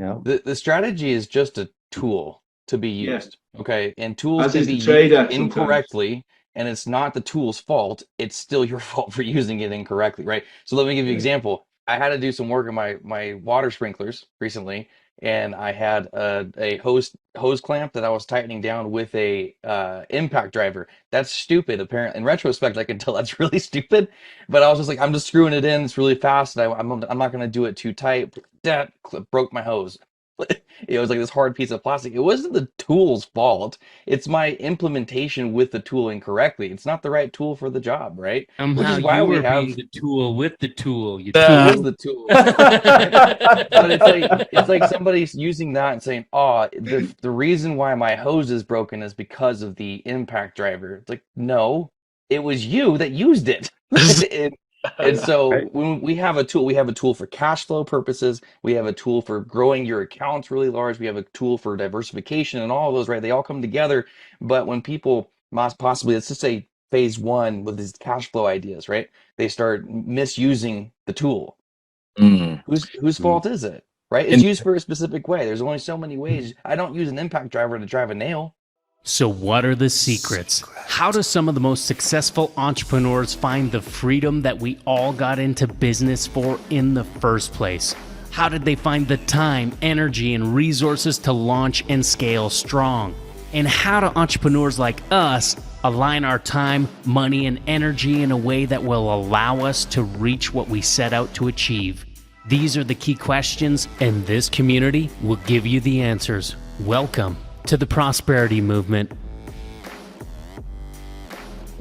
Yeah. The strategy is just a tool to be Yeah. used. Okay. And tools As can is be the used trader sometimes. incorrectly, and it's not the tool's fault. It's still your fault for using it incorrectly, right? So let me give you an Yeah. example. I had to do some work on my water sprinklers recently, and I had a hose clamp that I was tightening down with a impact driver. That's stupid. Apparently, in retrospect, I can tell that's really stupid. But I was just like, I'm just screwing it in. It's really fast. And I'm not going to do it too tight. That broke my hose. It was like this hard piece of plastic. It wasn't the tool's fault. It's my implementation with the tool incorrectly. It's not the right tool for the job, right? Which Somehow is why you we were have being the tool with the tool. You I was tool. the tool. But it's like somebody's using that and saying, "Oh, the reason why my hose is broken is because of the impact driver." It's like, no, it was you that used it. And so Right. when we have a tool, we have a tool for cash flow purposes. We have a tool for growing your accounts really large. We have a tool for diversification and all of those, right? They all come together. But when people possibly, let's just say phase one with these cash flow ideas, right? They start misusing the tool. Mm. Whose fault is it? Right? It's And used for a specific way. There's only so many ways. I don't use an impact driver to drive a nail. So, what are the secrets? How do some of the most successful entrepreneurs find the freedom that we all got into business for in the first place? How did they find the time, energy, and resources to launch and scale strong? And how do entrepreneurs like us align our time, money, and energy in a way that will allow us to reach what we set out to achieve? These are the key questions, and this community will give you the answers. Welcome to the Prosperity Movement.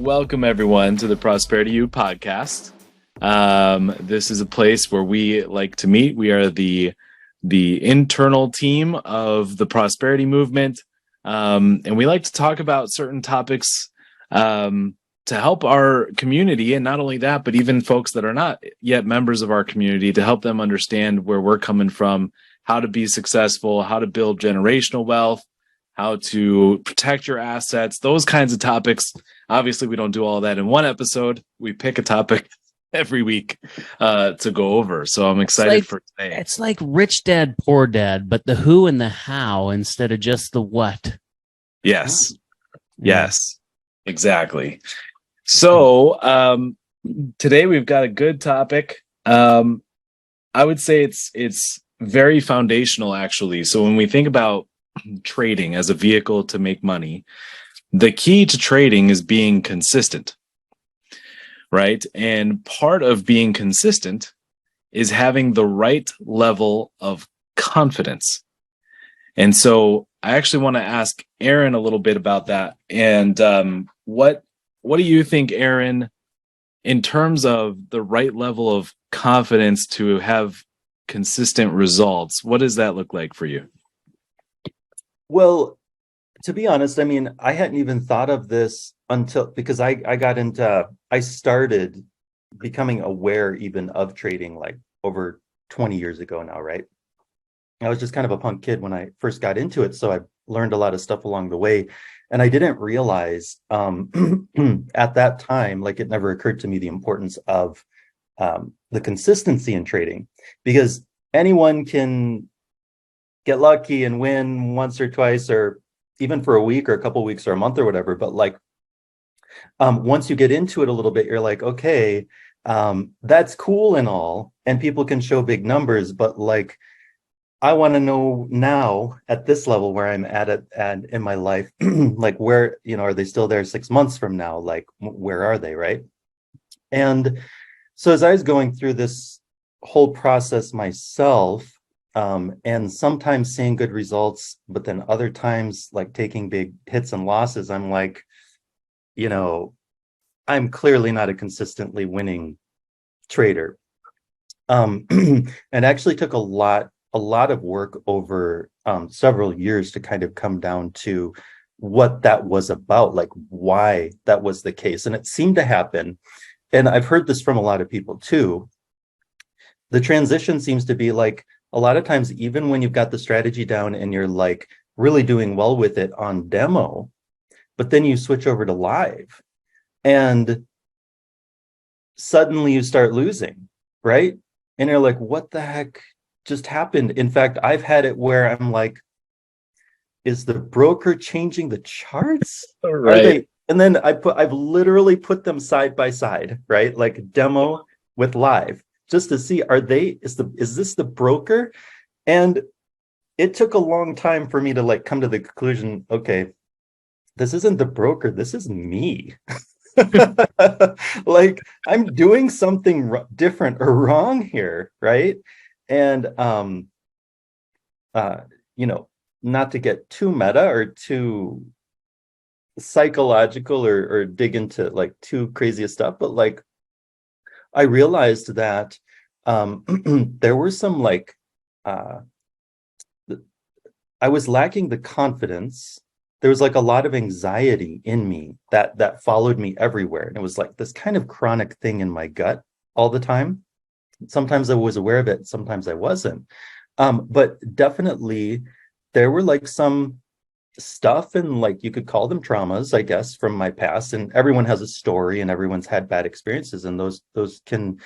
welcome everyone to the Prosperity U podcast. This is a place where we like to meet. We are the internal team of the Prosperity Movement, and we like to talk about certain topics to help our community, and not only that, but even folks that are not yet members of our community, to help them understand where we're coming from, how to be successful, how to build generational wealth, how to protect your assets, those kinds of topics. Obviously, we don't do all that in one episode. We pick a topic every week to go over. So I'm excited for today. It's like Rich Dad, Poor Dad, but the who and the how instead of just the what. Yes. Yes, exactly. So today we've got a good topic. I would say it's very foundational, actually. So when we think about trading as a vehicle to make money, the key to trading is being consistent, right? And part of being consistent is having the right level of confidence. And so I actually want to ask Aaron a little bit about that. And what do you think, Aaron, in terms of the right level of confidence to have consistent results? What does that look like for you? Well, to be honest, I mean, I hadn't even thought of this because I started becoming aware even of trading like over 20 years ago now, right? I was just kind of a punk kid when I first got into it, so I learned a lot of stuff along the way, and I didn't realize at that time, like it never occurred to me the importance of the consistency in trading, because anyone can get lucky and win once or twice, or even for a week or a couple weeks or a month or whatever. But like once you get into it a little bit, you're like, okay, that's cool and all, and people can show big numbers, but like, I want to know now at this level where I'm at in my life, like where, are they still there 6 months from now? Like, where are they, right? And so as I was going through this whole process myself, and sometimes seeing good results, but then other times like taking big hits and losses, I'm like, I'm clearly not a consistently winning trader. And actually took a lot of work over several years to kind of come down to what that was about, like why that was the case. And it seemed to happen, and I've heard this from a lot of people too, the transition seems to be like a lot of times, even when you've got the strategy down and you're like really doing well with it on demo, but then you switch over to live and suddenly you start losing, right? And you're like, what the heck just happened. In fact, I've had it where I'm like, is the broker changing the charts? Are Right. they? And then I've literally put them side by side, right? Like demo with live, just to see, is this the broker? And it took a long time for me to like come to the conclusion, okay, this isn't the broker, this is me. Like I'm doing something different or wrong here, right? And you know, not to get too meta or too psychological or dig into like too crazy stuff, but like I realized that there were some like I was lacking the confidence. There was like a lot of anxiety in me that followed me everywhere. And it was like this kind of chronic thing in my gut all the time. Sometimes I was aware of it, sometimes I wasn't. But definitely there were like some stuff, and like you could call them traumas, I guess, from my past. And everyone has a story and everyone's had bad experiences, and those can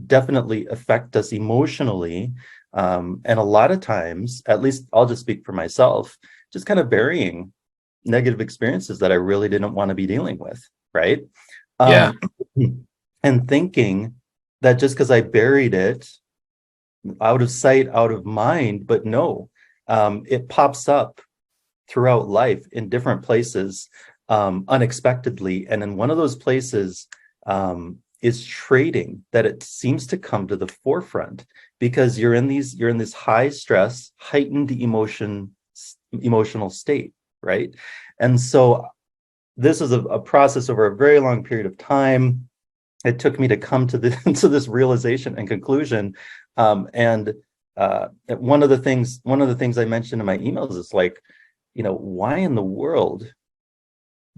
definitely affect us emotionally. And a lot of times, at least I'll just speak for myself, just kind of burying negative experiences that I really didn't want to be dealing with, right? Yeah. And thinking that just because I buried it, out of sight, out of mind, but no, it pops up throughout life in different places, unexpectedly. And in one of those places is trading, that it seems to come to the forefront because you're in this high stress, heightened emotional state, right? And so this is a process over a very long period of time. It took me to come to this realization and conclusion. And one of the things I mentioned in my emails is like, you know, why in the world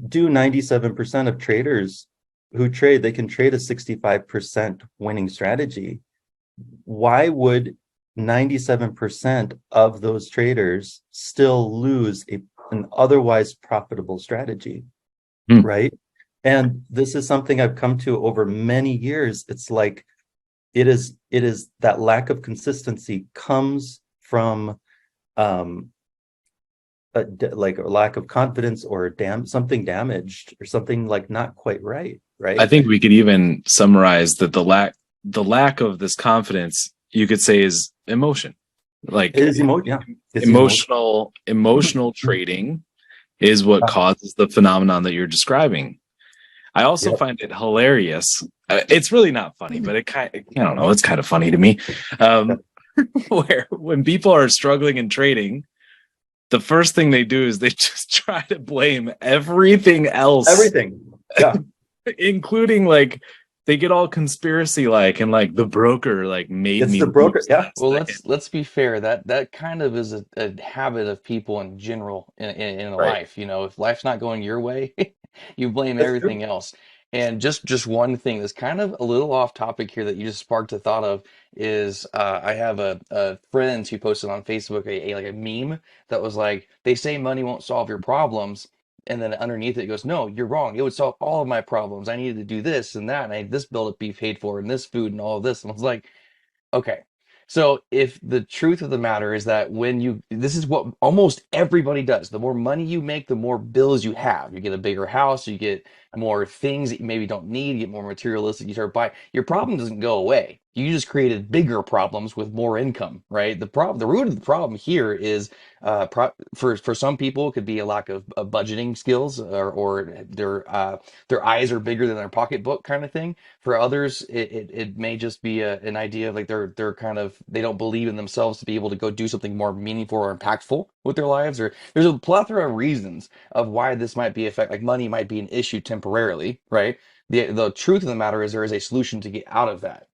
do 97% of traders who trade, they can trade a 65% winning strategy? Why would 97% of those traders still lose an otherwise profitable strategy? Right? And this is something I've come to over many years. It's like it is that lack of consistency comes from like a lack of confidence or something damaged or something like not quite right. I think we could even summarize that the lack of this confidence, you could say, is emotion. Like it is emotional trading is what causes the phenomenon that you're describing. I also find it hilarious. It's really not funny, but I don't know, it's kind of funny to me. Where when people are struggling in trading, the first thing they do is they just try to blame everything else. Everything. Yeah. Including like they get all conspiracy like and like the broker like made it's me the broker. Yeah. Well, let's be fair. That kind of is a habit of people in general in life. You know, if life's not going your way, you blame That's everything true. else. And just one thing that's kind of a little off topic here that you just sparked a thought of is I have a friend who posted on Facebook a meme that was like, they say money won't solve your problems. And then underneath it goes, no, you're wrong. It would solve all of my problems. I needed to do this and that. And I had this bill to be paid for and this food and all of this. And I was like, okay. So if the truth of the matter is that this is what almost everybody does. The more money you make, the more bills you have. You get a bigger house, you get more things that you maybe don't need, you get more materialistic, you start buying. Your problem doesn't go away. You just created bigger problems with more income, right? The root of the problem here is for some people it could be a lack of budgeting skills, or their eyes are bigger than their pocketbook kind of thing. For others, it may just be an idea of like they're kind of, they don't believe in themselves to be able to go do something more meaningful or impactful with their lives. Or there's a plethora of reasons of why this might be like money might be an issue temporarily, right? The truth of the matter is there is a solution to get out of that.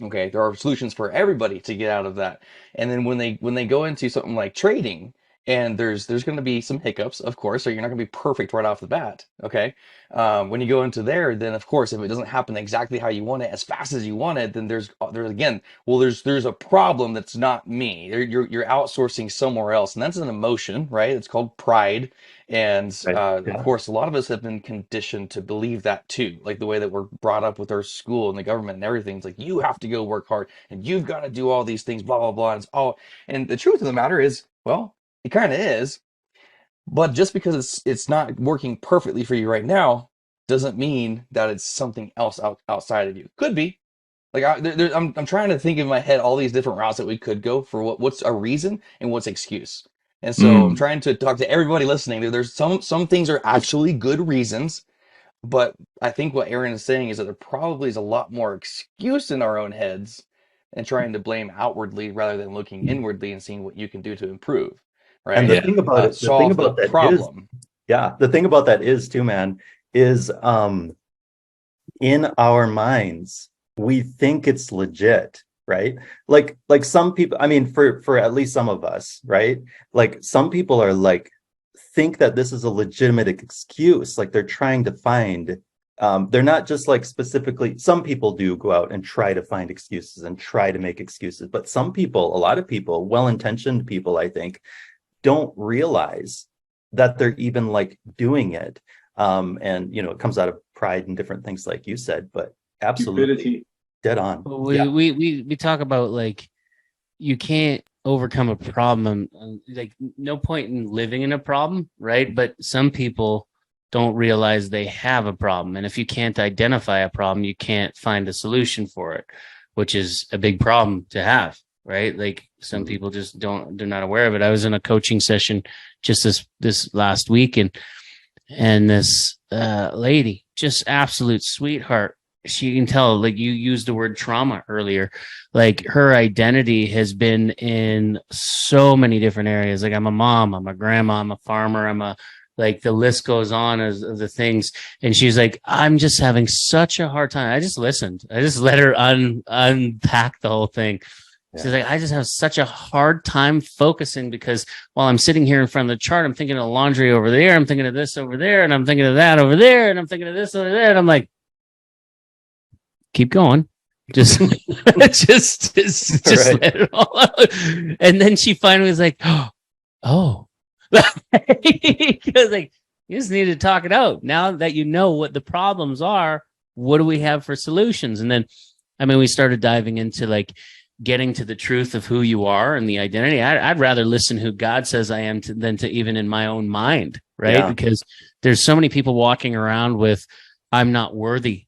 Okay, there are solutions for everybody to get out of that. And then when they go into something like trading, And there's going to be some hiccups, of course, so you're not going to be perfect right off the bat. Okay. When you go into there, then of course, if it doesn't happen exactly how you want it, as fast as you want it, then there's again, well, there's a problem that's not me. You're outsourcing somewhere else, and that's an emotion, right? It's called pride. And Right. of Yeah. course, a lot of us have been conditioned to believe that too, like the way that we're brought up with our school and the government and everything. It's like you have to go work hard and you've got to do all these things, blah blah blah. And it's all, and the truth of the matter is, well, it kind of is, but just because it's not working perfectly for you right now doesn't mean that it's something else outside of you. Could be. Like I'm trying to think in my head all these different routes that we could go for what's a reason and what's excuse. And so I'm trying to talk to everybody listening. There's some things are actually good reasons, but I think what Aaron is saying is that there probably is a lot more excuse in our own heads and trying to blame outwardly rather than looking inwardly and seeing what you can do to improve, right? And the thing about it, the thing Solve about the that is, problem. yeah, the thing about that is too, man, is in our minds, we think it's legit, right? Like some people, I mean, for at least some of us, right? Like some people are like, think that this is a legitimate excuse. Like they're trying to find, they're not just like specifically, some people do go out and try to find excuses and try to make excuses, but some people, a lot of people, well-intentioned people, I think, don't realize that they're even like doing it. And you know, it comes out of pride and different things like you said, but absolutely dead on. We talk about like you can't overcome a problem, like no point in living in a problem, right? But some people don't realize they have a problem, and if you can't identify a problem, you can't find a solution for it, which is a big problem to have, right? Like some people just they're not aware of it. I was in a coaching session just this last week, and this lady, just absolute sweetheart. She can tell, like you used the word trauma earlier, like her identity has been in so many different areas. Like I'm a mom, I'm a grandma, I'm a farmer, like the list goes on as the things. And she's like, I'm just having such a hard time. I just listened. I just let her unpack the whole thing. Yeah. She's like, I just have such a hard time focusing because while I'm sitting here in front of the chart, I'm thinking of laundry over there. I'm thinking of this over there. And I'm thinking of that over there. And I'm thinking of this over there. And I'm like, keep going. Just just right. Let it all out. And then she finally was like, oh. Because like you just need to talk it out. Now that you know what the problems are, what do we have for solutions? And then I mean we started diving into like getting to the truth of who you are and the identity. I'd rather listen who God says I am than to even in my own mind, right? Yeah. Because there's so many people walking around with I'm not worthy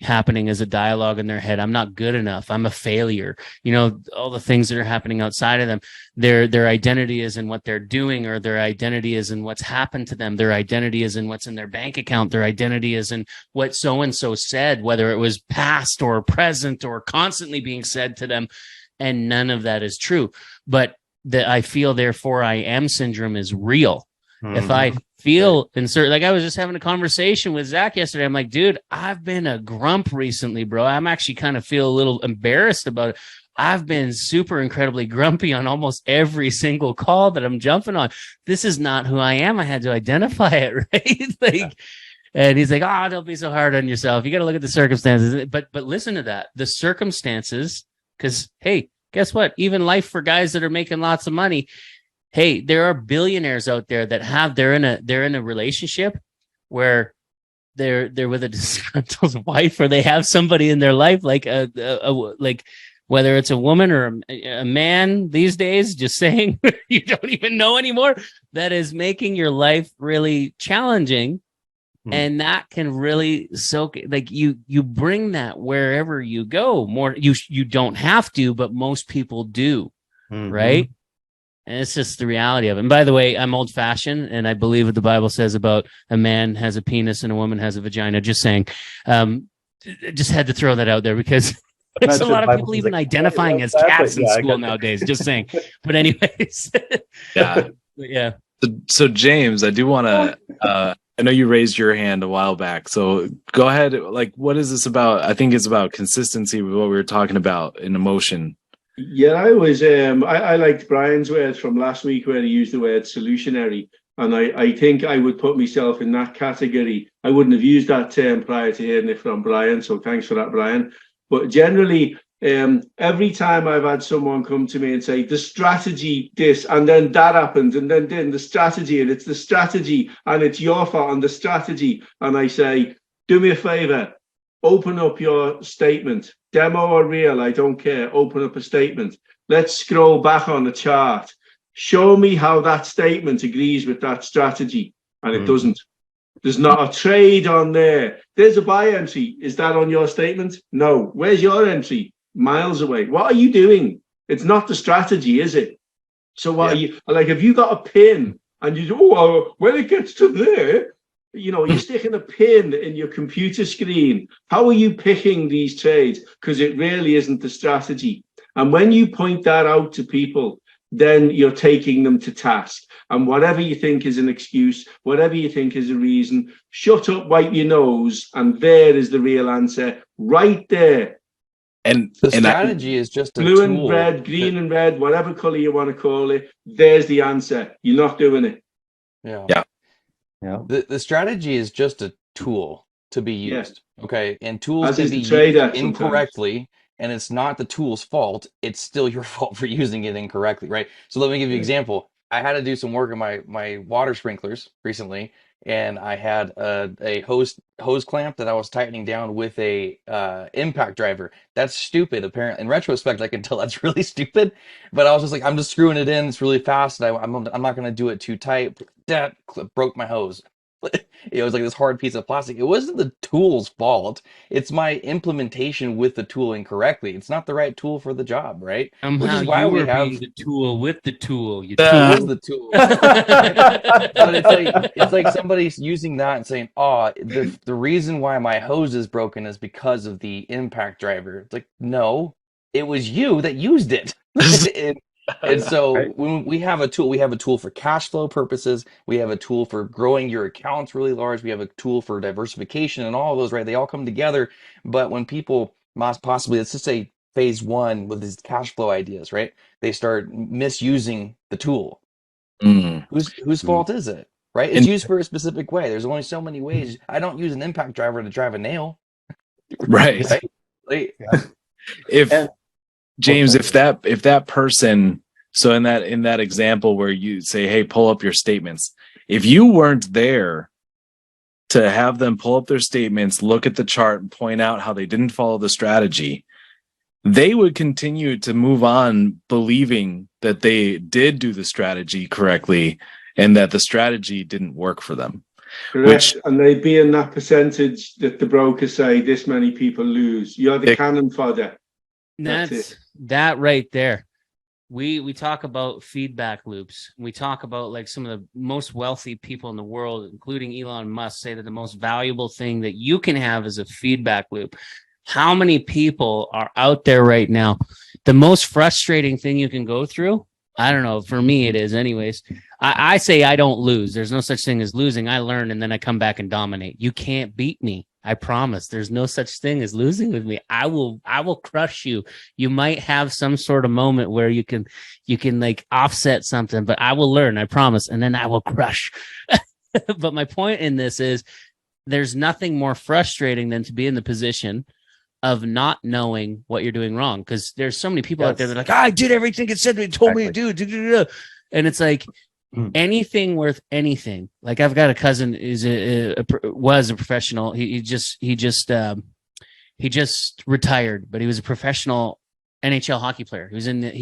happening as a dialogue in their head. I'm not good enough. I'm a failure. You know, all the things that are happening outside of them. Their identity is in what they're doing, or their identity is in what's happened to them. Their identity is in what's in their bank account. Their identity is in what so-and-so said, whether it was past or present or constantly being said to them. And none of that is true. But the I feel, therefore I am syndrome is real. Mm-hmm. If I feel insert, like I was just having a conversation with Zach yesterday. I'm like, dude, I've been a grump recently, bro. I'm actually kind of feel a little embarrassed about it. I've been super incredibly grumpy on almost every single call that I'm jumping on. This is not who I am. I had to identify it, right? Like, and he's like, oh, don't be so hard on yourself. You got to look at the circumstances. But listen to that. The circumstances, because, hey, guess what? Even life for guys that are making lots of money. Hey, there are billionaires out there that have they're in a relationship where they're with a disgruntled wife, or they have somebody in their life like like whether it's a woman or a man these days, just saying you don't even know anymore, that is making your life really challenging. And that can really soak, like you bring that wherever you go. More you don't have to, but most people do, right? And it's just the reality of it. And by the way, I'm old fashioned, and I believe what the Bible says about a man has a penis and a woman has a vagina. Just saying, just had to throw that out there because there's a lot of people even identifying as cats in school nowadays. Just saying. But anyways, yeah. So James, I do want to. I know you raised your hand a while back, so go ahead. Like, what is this about? I think it's about consistency with what we were talking about in emotion. Yeah, I liked Brian's words from last week where he used the word solutionary. And I think I would put myself in that category. I wouldn't have used that term prior to hearing it from Brian. So thanks for that, Brian. But generally, every time I've had someone come to me and say, the strategy, this, and then that happened, and then the strategy, and it's the strategy, and it's your fault on the strategy. And I say, do me a favor, open up your statement. Demo or real, I don't care. Open up a statement. Let's scroll back on the chart. Show me how that statement agrees with that strategy. And it doesn't. There's not a trade on there. There's a buy entry. Is that on your statement? No. Where's your entry? Miles away. What are you doing? It's not the strategy, is it? So what are you, like, if you got a pin and you do, oh, well, when it gets to there, you know, you're sticking a pin in your computer screen. How are you picking these trades? Because it really isn't the strategy. And when you point that out to people, then you're taking them to task. And whatever you think is an excuse, whatever you think is a reason, shut up, wipe your nose, and there is the real answer right there. And the strategy is just a blue tool. and red, green and red, whatever color you want to call it. There's the answer. You're not doing it. Yeah. Yeah. The strategy is just a tool to be used. Okay. And tools As can is be the trader used sometimes. incorrectly, and it's not the tool's fault. It's still your fault for using it incorrectly, right? So let me give you an example. I had to do some work on my water sprinklers recently, and I had a hose clamp that I was tightening down with a impact driver. That's stupid. Apparently, in retrospect, I can tell that's really stupid. But I was just like, I'm just screwing it in. It's really fast. And I'm not going to do it too tight. That broke my hose. It was like this hard piece of plastic. It wasn't the tool's fault. It's my implementation with the tool incorrectly. It's not the right tool for the job, right? Which is why we have the tool with the tool. You it is the tool. But it's like somebody's using that and saying, "Oh, the reason why my hose is broken is because of the impact driver." It's like, no, it was you that used it. And so Right. when we have a tool for cash flow purposes. We have a tool for growing your accounts really large. We have a tool for diversification and all of those, right? They all come together. But when people possibly, let's just say phase one with these cash flow ideas, right? They start misusing the tool. Whose fault is it? Right? It's And- used for a specific way. There's only so many ways. I don't use an impact driver to drive a nail. Right. Like, If And- James, if that person, so in that example where you say, hey, pull up your statements, if you weren't there to have them pull up their statements, look at the chart and point out how they didn't follow the strategy, they would continue to move on believing that they did do the strategy correctly and that the strategy didn't work for them. Correct. And they'd be in that percentage that the brokers say this many people lose. You're the cannon fodder. That's that right there. We talk about feedback loops. We talk about like some of the most wealthy people in the world, including Elon Musk, say that the most valuable thing that you can have is a feedback loop. How many people are out there right now? The most frustrating thing you can go through, I don't know, for me it is anyways. I say I don't lose. There's no such thing as losing. I learn and then I come back and dominate. You can't beat me. I promise. There's no such thing as losing with me. I will crush you. You might have some sort of moment where you can like offset something, but I will learn, I promise, and then I will crush. But my point in this is there's nothing more frustrating than to be in the position of not knowing what you're doing wrong. Because there's so many people out there that are like, I did everything it said, it told me to do. And it's like, anything worth anything. Like I've got a cousin was a professional. He just retired, but he was a professional NHL hockey player. He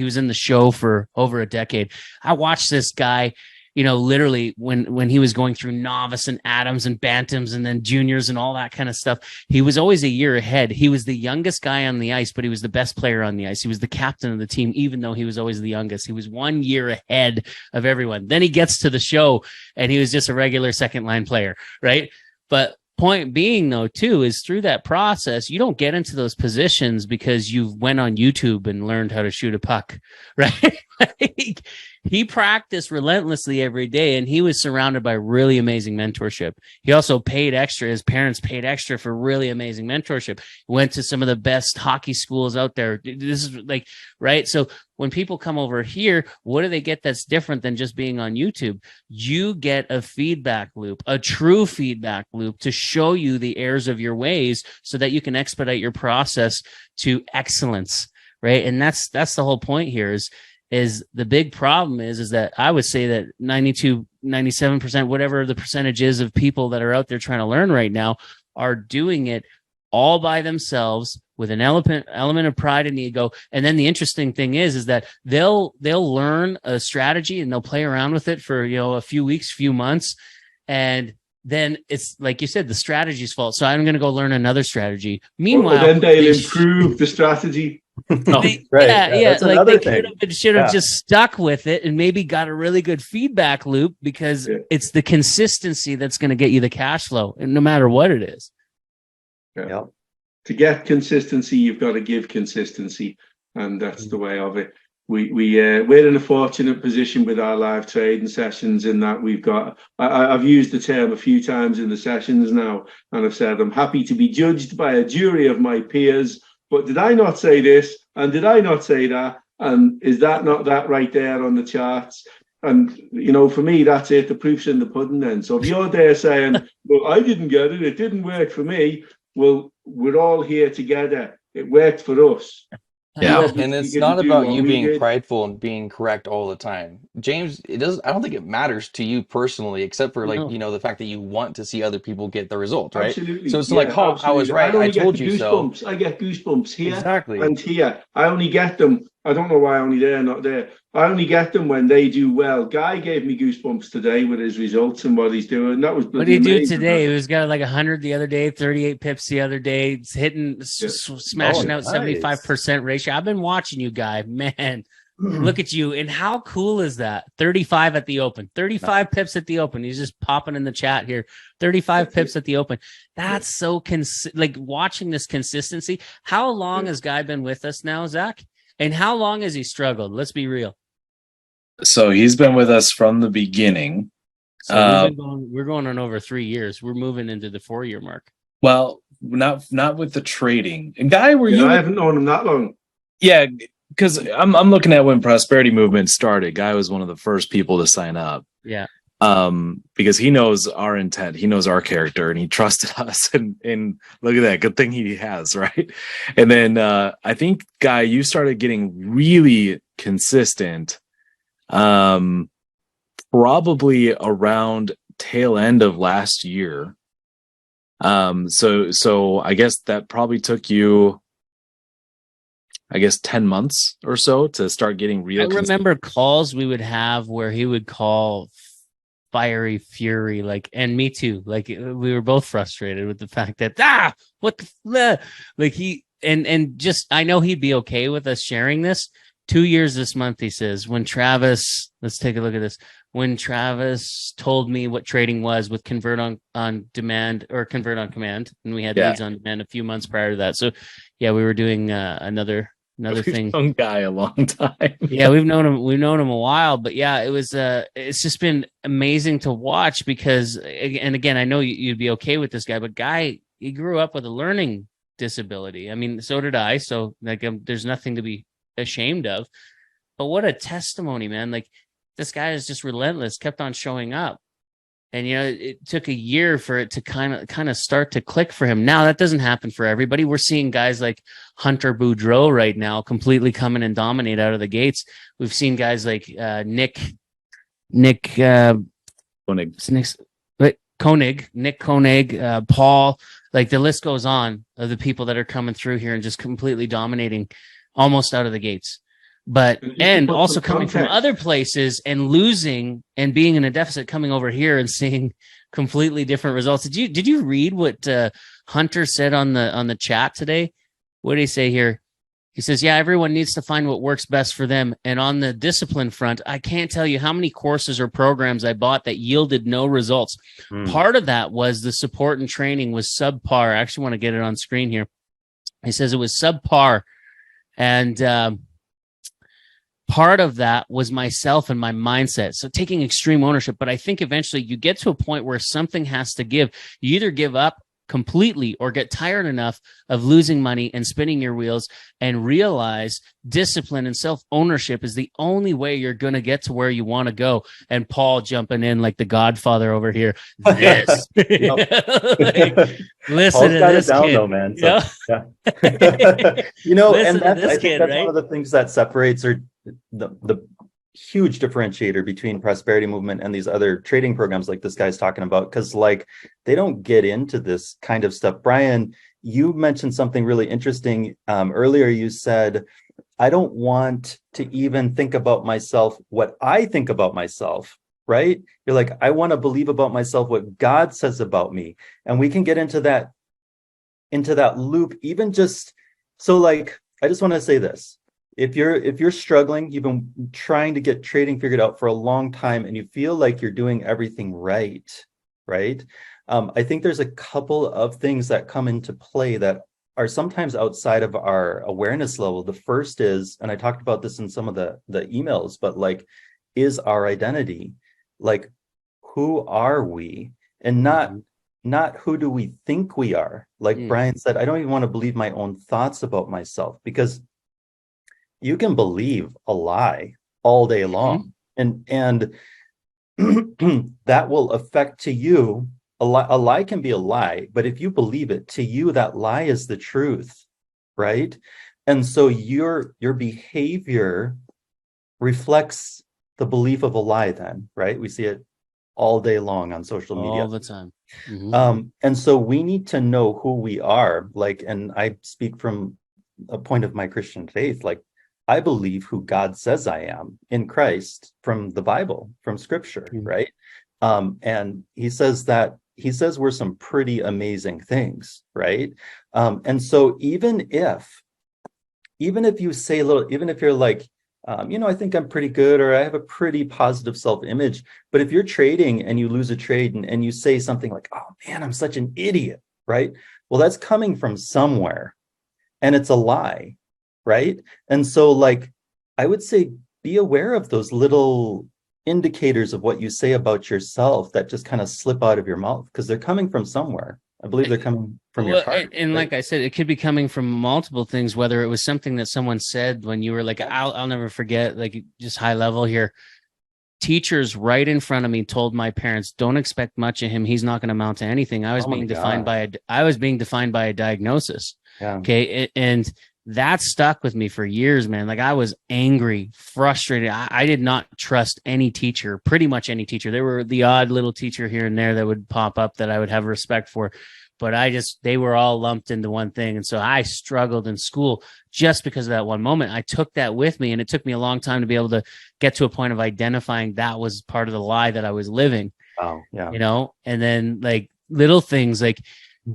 was in the show for over a decade. I watched this guy, literally when he was going through novice and Adams and bantams and then juniors and all that kind of stuff. He was always a year ahead. He was the youngest guy on the ice, but he was the best player on the ice. He was the captain of the team, even though he was always the youngest. He was 1 year ahead of everyone. Then he gets to the show and he was just a regular second line player, right? But point being though, too, is through that process, you don't get into those positions because you went on YouTube and learned how to shoot a puck, right? he practiced relentlessly every day, and he was surrounded by really amazing mentorship. He also paid extra. His parents paid extra for really amazing mentorship. Went to some of the best hockey schools out there. This is like, right? So when people come over here, what do they get that's different than just being on YouTube? You get a feedback loop, a true feedback loop to show you the errors of your ways so that you can expedite your process to excellence, right? And that's the whole point here is the big problem is that I would say that 92, 97%, whatever the percentage is of people that are out there trying to learn right now are doing it all by themselves with an element of pride and ego. And then the interesting thing is that they'll learn a strategy and they'll play around with it for, a few weeks, few months. And then it's like you said, the strategy's fault. So I'm going to go learn another strategy. Meanwhile, then they'll improve the strategy. Right. Yeah. That's Like another they thing. should have Yeah. just stuck with it and maybe got a really good feedback loop because it's the consistency that's going to get you the cash flow, and no matter what it is. Yeah. To get consistency, you've got to give consistency, and that's the way of it. We're in a fortunate position with our live trading sessions in that we've got. I've used the term a few times in the sessions now, and I've said I'm happy to be judged by a jury of my peers. But did I not say this? And did I not say that? And is that not that right there on the charts? And, for me, that's it. The proof's in the pudding then. So if you're there saying, well, I didn't get it, it didn't work for me. Well, we're all here together. It worked for us. Yeah. And it's not about you being prideful and being correct all the time. James, I don't think it matters to you personally, except for the fact that you want to see other people get the result, right? Absolutely. So it's I was right. I told you so. I get goosebumps here Exactly. and here. I only get them. I don't know why only there, not there. I only get them when they do well. Guy gave me goosebumps today with his results and what he's doing. That was what did he do today? He was got like 100 the other day, 38 pips the other day. It's hitting, smashing out 75% ratio. I've been watching you, Guy. Man, look at you. And how cool is that? 35 at the open, 35 pips at the open. He's just popping in the chat here. 35 pips at the open. That's so like watching this consistency. How long has Guy been with us now, Zach? And how long has he struggled? Let's be real. So he's been with us from the beginning. So we're going on over 3 years. We're moving into the 4-year mark. Well, not with the trading. And Guy, I haven't known him that long. Yeah, because I'm looking at when Prosperity Movement started. Guy was one of the first people to sign up. Yeah. Because he knows our intent, he knows our character, and he trusted us. And look at that, good thing he has, right? And then I think, Guy, you started getting really consistent, probably around tail end of last year. So I guess that probably took you, 10 months or so to start getting real. I remember calls we would have where he would call fiery fury, and me too. We were both frustrated with the fact that I know he'd be okay with us sharing this. 2 years this month, he says, when Travis, let's take a look at this. When Travis told me what trading was with Convert on Demand or Convert on Command, and we had leads on demand a few months prior to that. So yeah, we were doing another thing. Known Guy a long time. Yeah, we've known him a while, but yeah, it was it's just been amazing to watch because, and again, I know you'd be okay with this guy, but Guy, he grew up with a learning disability. I mean, so did I. So there's nothing to be ashamed of. But what a testimony, man! This guy is just relentless, kept on showing up. And, it took a year for it to kind of start to click for him. Now, that doesn't happen for everybody. We're seeing guys like Hunter Boudreau right now completely come in and dominate out of the gates. We've seen guys like Nick Koenig, Paul, the list goes on of the people that are coming through here and just completely dominating almost out of the gates. But and also coming from other places and losing and being in a deficit, coming over here and seeing completely different results. Did you read what Hunter said on the chat today? What did he say here? He says, yeah, everyone needs to find what works best for them. And on the discipline front, I can't tell you how many courses or programs I bought that yielded no results. Part of that was the support and training was subpar. I actually want to get it on screen here. He says it was subpar. And part of that was myself and my mindset. So taking extreme ownership. But I think eventually you get to a point where something has to give. You either give up completely or get tired enough of losing money and spinning your wheels and realize discipline and self-ownership is the only way you're going to get to where you want to go. And Paul jumping in like the Godfather over here. This. Like, listen Paul's to got this it down kid. though, man. So, Yeah. yeah. You know, Listen and to that's, this I think kid, that's right? one of the things that separates or the huge differentiator between prosperity movement and these other trading programs like this guy's talking about, because like they don't get into this kind of stuff. Brian, you mentioned something really interesting earlier. You said, I don't want to even think about myself what I think about myself, right? You're like, I want to believe about myself what God says about me. And we can get into that loop, even just so. Like, I just want to say this. If you're struggling, you've been trying to get trading figured out for a long time and you feel like you're doing everything right? I think there's a couple of things that come into play that are sometimes outside of our awareness level. The first is, and I talked about this in some of the emails, but like, is our identity. Like, who are we? And not who do we think we are? Like Brian said, I don't even want to believe my own thoughts about myself, because you can believe a lie all day long, and that will affect to you. A lie can be a lie, but if you believe it, to you that lie is the truth, right? And so your behavior reflects the belief of a lie then, right? We see it all day long on social media. All the time. And so we need to know who we are. Like, and I speak from a point of my Christian faith, like, I believe who God says I am in Christ from the Bible, from Scripture, right? And he says we're some pretty amazing things, right? And so even if you say a little, even if you're like, I think I'm pretty good, or I have a pretty positive self-image, but if you're trading and you lose a trade and you say something like, oh man, I'm such an idiot, right? Well, that's coming from somewhere and it's a lie. Right. And so, like, I would say be aware of those little indicators of what you say about yourself that just kind of slip out of your mouth, because they're coming from somewhere. I believe they're coming from your heart. And right? like I said, it could be coming from multiple things, whether it was something that someone said when you were like, I'll never forget, like, just high level here. Teachers right in front of me told my parents, don't expect much of him. He's not going to amount to anything. I was being defined by a diagnosis. Yeah. Okay. And that stuck with me for years, man. Like, I was angry, frustrated. I did not trust any teacher, pretty much any teacher. There were the odd little teacher here and there that would pop up that I would have respect for, but they were all lumped into one thing. And so I struggled in school just because of that one moment. I took that with me, and it took me a long time to be able to get to a point of identifying that was part of the lie that I was living. Oh, yeah. And then like little things like,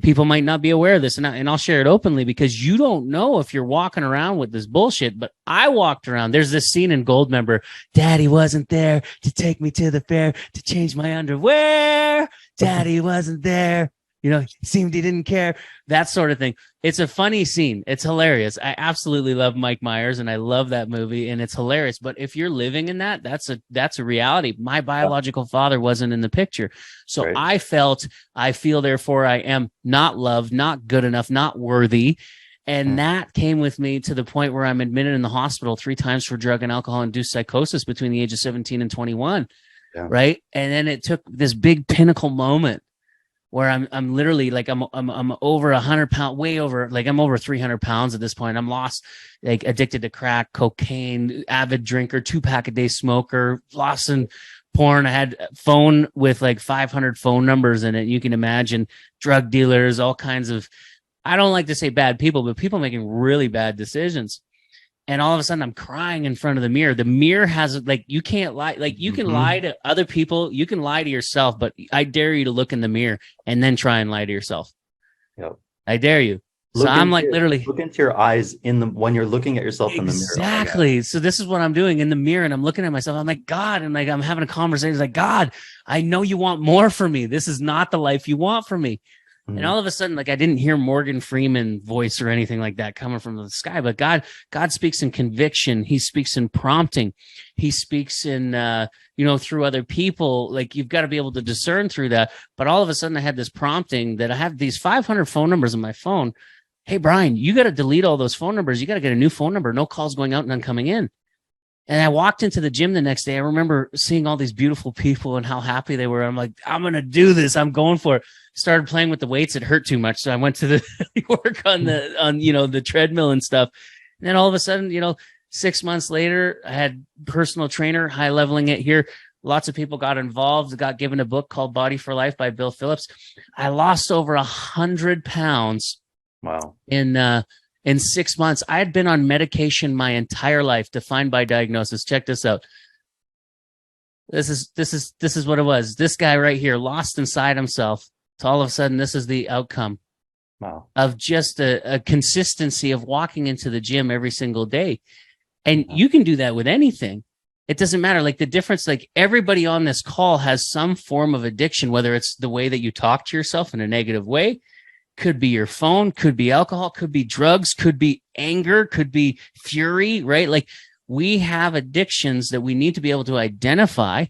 people might not be aware of this, and I'll share it openly, because you don't know if you're walking around with this bullshit. But I walked around. There's this scene in Goldmember. Daddy wasn't there to take me to the fair to change my underwear. Daddy wasn't there. Seemed he didn't care. That sort of thing. It's a funny scene. It's hilarious. I absolutely love Mike Myers, and I love that movie, and it's hilarious. But if you're living in that, that's a reality. My biological father wasn't in the picture. So right. I feel, therefore I am not loved, not good enough, not worthy. And that came with me to the point where I'm admitted in the hospital 3 times for drug and alcohol-induced psychosis between the age of 17 and 21. Yeah. Right. And then it took this big pinnacle moment where I'm literally like, I'm over 100 pounds, way over, like I'm over 300 pounds at this point. I'm lost, like addicted to crack, cocaine, avid drinker, 2-pack a day smoker, lost in porn. I had a phone with like 500 phone numbers in it. You can imagine drug dealers, all kinds of, I don't like to say bad people, but people making really bad decisions. And all of a sudden I'm crying in front of the mirror. The mirror has, like, you can't lie. Like, you can lie to other people. You can lie to yourself, but I dare you to look in the mirror and then try and lie to yourself. Yep. I dare you. So I'm like, literally look into your eyes when you're looking at yourself in the mirror. Exactly. So this is what I'm doing in the mirror, and I'm looking at myself. I'm like, God, and like, I'm having a conversation. Like, God, I know you want more for me. This is not the life you want for me. And all of a sudden, like I didn't hear Morgan Freeman voice or anything like that coming from the sky, but God speaks in conviction. He speaks in prompting. He speaks in, through other people. Like you've got to be able to discern through that. But all of a sudden I had this prompting that I have these 500 phone numbers on my phone. Hey, Brian, you got to delete all those phone numbers. You got to get a new phone number. No calls going out, none coming in. And I walked into the gym the next day. I remember seeing all these beautiful people and how happy they were. I'm like, I'm going to do this. I'm going for it. Started playing with the weights. It hurt too much. So I went to the work on the treadmill and stuff. And then all of a sudden, 6 months later, I had personal trainer, high leveling it here. Lots of people got involved, got given a book called Body for Life by Bill Phillips. I lost over 100 pounds. Wow. In 6 months. I had been on medication my entire life, defined by diagnosis. Check this out. This is what it was. This guy right here, lost inside himself. So all of a sudden, this is the outcome. Wow. Of just a consistency of walking into the gym every single day. And you can do that with anything. It doesn't matter. Like the difference, like everybody on this call has some form of addiction, whether it's the way that you talk to yourself in a negative way, could be your phone, could be alcohol, could be drugs, could be anger, could be fury, right? Like we have addictions that we need to be able to identify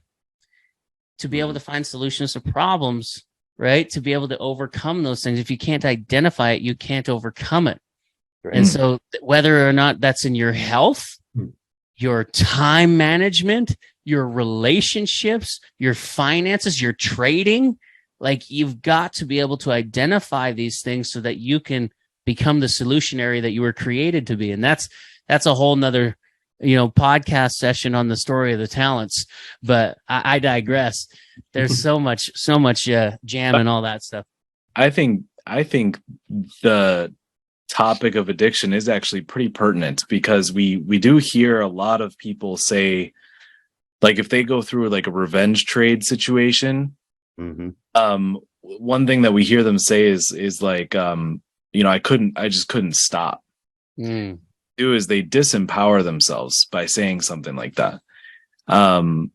to be able to find solutions to problems, right? To be able to overcome those things. If you can't identify it, you can't overcome it. Right. And so whether or not that's in your health, your time management, your relationships, your finances, your trading, like you've got to be able to identify these things so that you can become the solutionary that you were created to be. And that's a whole nother, podcast session on the story of the talents, but I digress. There's so much jam and all that stuff. I think the topic of addiction is actually pretty pertinent because we do hear a lot of people say, like if they go through like a revenge trade situation, one thing that we hear them say is like, I just couldn't stop. Do is they disempower themselves by saying something like that. The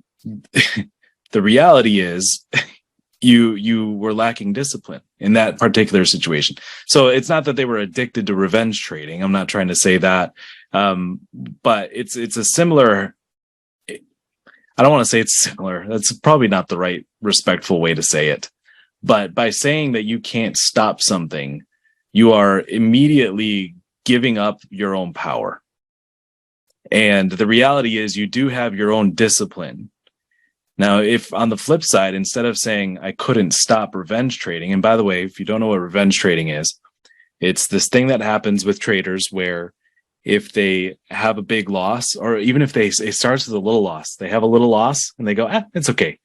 reality is you were lacking discipline in that particular situation. So it's not that they were addicted to revenge trading. I'm not trying to say that. But it's a similar, I don't want to say it's similar. That's probably not the right respectful way to say it. But by saying that you can't stop something, you are immediately giving up your own power. And the reality is you do have your own discipline. Now, if on the flip side, instead of saying I couldn't stop revenge trading, and by the way, if you don't know what revenge trading is, it's this thing that happens with traders where if they have a big loss, or even if it starts with a little loss, they have a little loss and they go, it's okay.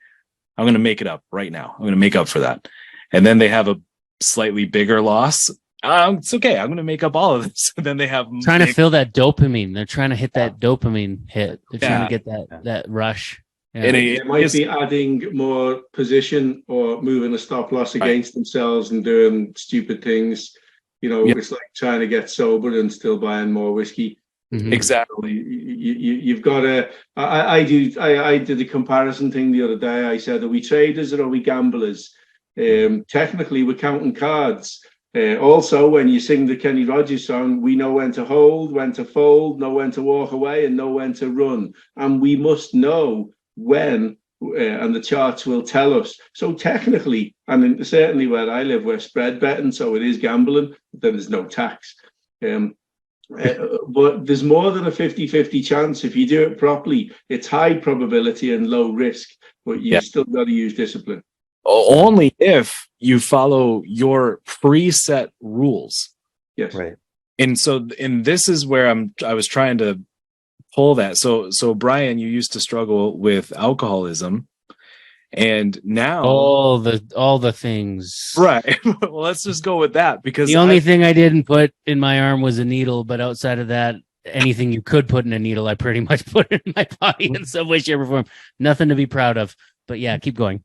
I'm going to make it up right now. I'm going to make up for that. And then they have a slightly bigger loss. It's okay. I'm going to make up all of this. And then they have trying to feel that dopamine. They're trying to hit that dopamine hit. They're trying to get that rush. Yeah. And it might be adding more position or moving a stop loss against themselves and doing stupid things. It's like trying to get sober and still buying more whiskey. Exactly. You've got to. I did a comparison thing the other day. I said, are we traders or are we gamblers? Technically, we're counting cards. Also, when you sing the Kenny Rogers song, we know when to hold, when to fold, know when to walk away, and know when to run. And we must know when, and the charts will tell us. So technically, certainly where I live, we're spread betting, so it is gambling, but then there's no tax. But there's more than a 50-50 chance. If you do it properly, it's high probability and low risk, but you still got to use discipline. Only if you follow your preset rules. Yes. Right. And this is where I was trying to pull that. So Brian, you used to struggle with alcoholism, and now all the things. Right. Well, let's just go with that because the only thing I didn't put in my arm was a needle, but outside of that, anything you could put in a needle, I pretty much put in my body in some way, shape, or form. Nothing to be proud of. But yeah, keep going.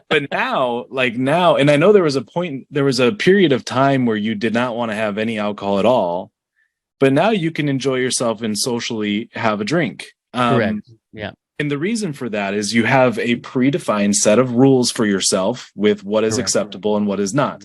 But now, and I know there was a period of time where you did not want to have any alcohol at all, but now you can enjoy yourself and socially have a drink. Correct. Yeah. And the reason for that is you have a predefined set of rules for yourself with what is Correct. acceptable and what is not.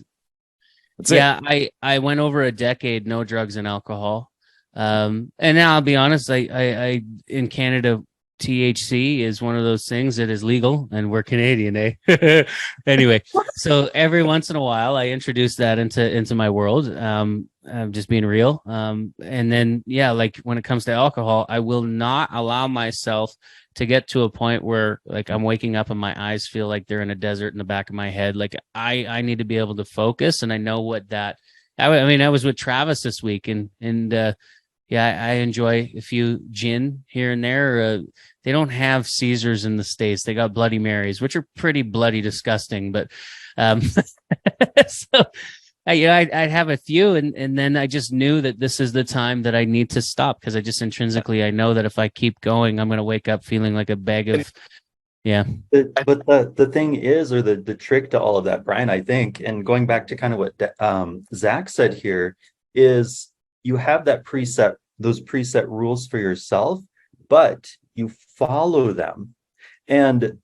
That's it. Yeah, I went over a decade, no drugs and alcohol. And now I'll be honest, I in Canada, THC is one of those things that is legal, and we're Canadian, eh? Anyway, so every once in a while, I introduce that into my world. I'm just being real. And then yeah, like when it comes to alcohol, I will not allow myself to get to a point where like I'm waking up and my eyes feel like they're in a desert in the back of my head. Like I need to be able to focus, and I know what that. I mean, I was with Travis this week, and yeah, I enjoy a few gin here and there. They don't have Caesars in the States. They got Bloody Marys, which are pretty bloody disgusting. But so I'd have a few, and then I just knew that this is the time that I need to stop, because I just intrinsically I know that if I keep going, I'm going to wake up feeling like a bag of yeah. But the thing is, or the trick to all of that, Brian, I think, and going back to kind of what Zach said here, is you have those preset rules for yourself, but you follow them. And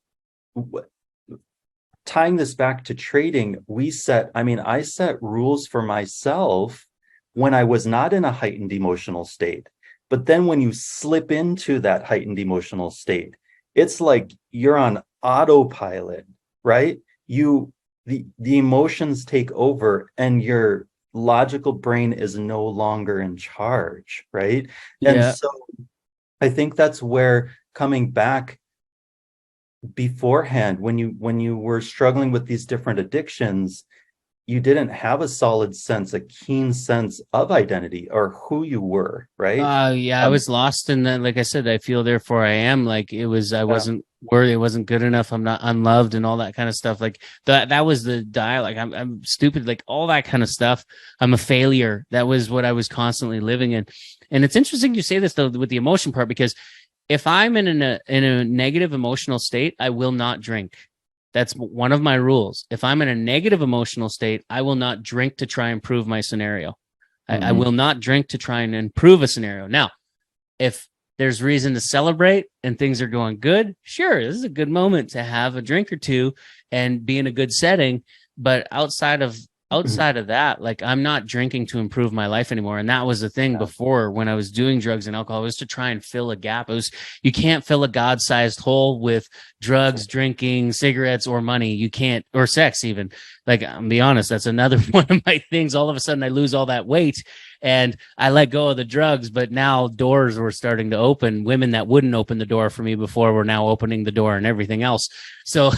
tying this back to trading, I set rules for myself when I was not in a heightened emotional state. But then when you slip into that heightened emotional state, it's like you're on autopilot, right? The emotions take over, and your logical brain is no longer in charge, right? And Yeah. so I think that's where coming back beforehand, when you were struggling with these different addictions, you didn't have a keen sense of identity or who you were, right? Yeah, I was lost in that. Like I said, I feel therefore I am. Like I wasn't worthy, it wasn't good enough, I'm not unloved, and all that kind of stuff. Like that was the dialogue. I'm stupid, like all that kind of stuff. I'm a failure. That was what I was constantly living in. And it's interesting you say this though with the emotion part, because if I'm in a negative emotional state, I will not drink. That's one of my rules. If I'm in a negative emotional state, I will not drink to try and improve my scenario. I will not drink to try and improve a scenario. Now, if there's reason to celebrate and things are going good, sure, this is a good moment to have a drink or two and be in a good setting. But outside of that, like I'm not drinking to improve my life anymore. And that was the thing before, when I was doing drugs and alcohol, was to try and fill a gap. You can't fill a God-sized hole with drugs, drinking, cigarettes, or money. You can't, or sex even. Like, I'm be honest, that's another one of my things. All of a sudden I lose all that weight and I let go of the drugs, but now doors were starting to open. Women that wouldn't open the door for me before were now opening the door, and everything else. So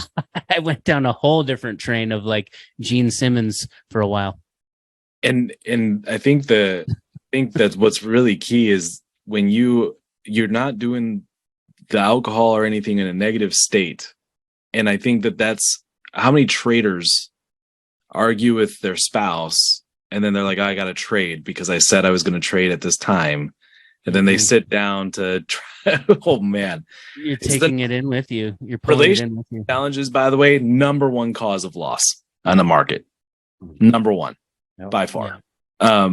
I went down a whole different train of like Gene Simmons for a while. And I think that what's really key is when you're not doing the alcohol or anything in a negative state. And I think that's how many traders argue with their spouse, and then they're like, I got to trade because I said I was going to trade at this time. And then they sit down to try. Oh man, you're taking it in with you. You're pulling it in with you. Challenges, by the way, number one cause of loss on the market. Number one, by far. Yeah.